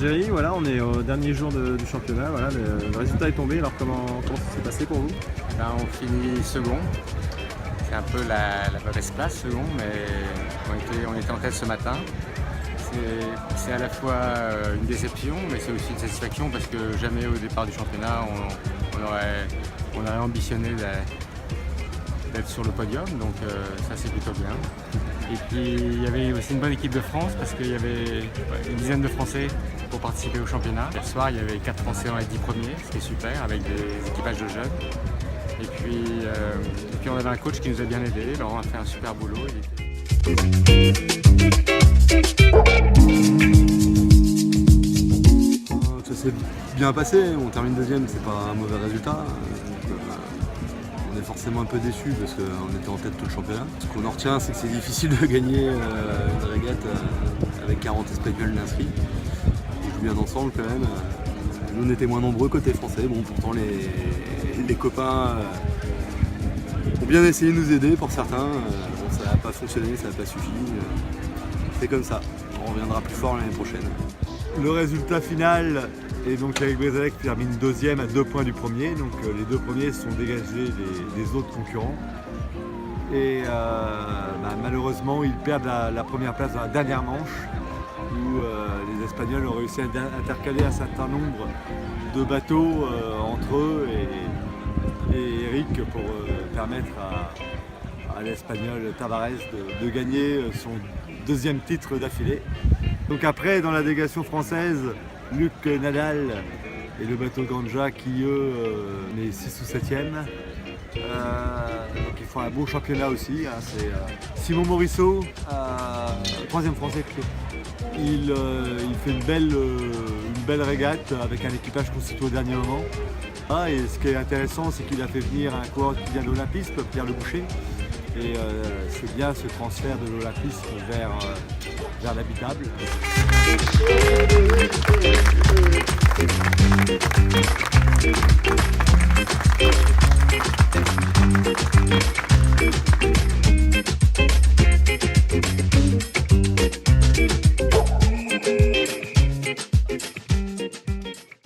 Jerry, voilà, on est au dernier jour du championnat, voilà, le résultat est tombé, alors comment ça s'est passé pour vous? On finit second, c'est un peu la mauvaise place second, mais on était en tête ce matin. C'est à la fois une déception, mais c'est aussi une satisfaction parce que jamais au départ du championnat on aurait ambitionné d'être sur le podium, donc ça c'est plutôt bien. Et puis il y avait aussi une bonne équipe de France parce qu'il y avait une dizaine de Français pour participer au championnat. Hier soir il y avait 4 Français dans les 10 premiers, ce qui est super, avec des équipages de jeunes. Et puis on avait un coach qui nous a bien aidés, Laurent a fait un super boulot. Ça s'est bien passé, on termine deuxième, c'est pas un mauvais résultat. On est forcément un peu déçus parce qu'on était en tête tout le championnat. Ce qu'on en retient, c'est que c'est difficile de gagner une régate avec 40 Espagnols inscrits. Ils jouent bien ensemble quand même. Nous on était moins nombreux côté français, bon pourtant les copains ont bien essayé de nous aider pour certains. Bon, ça n'a pas fonctionné, ça n'a pas suffi. C'est comme ça, on reviendra plus fort l'année prochaine. Le résultat final est donc avec Brezalec qui termine deuxième à 2 points du premier. Donc les 2 premiers sont dégagés des autres concurrents. Et malheureusement ils perdent la première place dans la dernière manche où les Espagnols ont réussi à intercaler un certain nombre de bateaux entre eux et Eric pour permettre à l'Espagnol Tavares de gagner son deuxième titre d'affilée. Donc après, dans la délégation française, Luc Nadal et le bateau Ganja qui eux, met 6 ou 7e. Donc ils font un beau championnat aussi. Hein, c'est Simon Morisseau, 3e français plutôt. Il fait une belle régate avec un équipage constitué au dernier moment. Et ce qui est intéressant, c'est qu'il a fait venir un coureur qui vient de l'Olympisme, Pierre Le Boucher. Et c'est bien ce transfert de l'Olympisme vers l'habitable.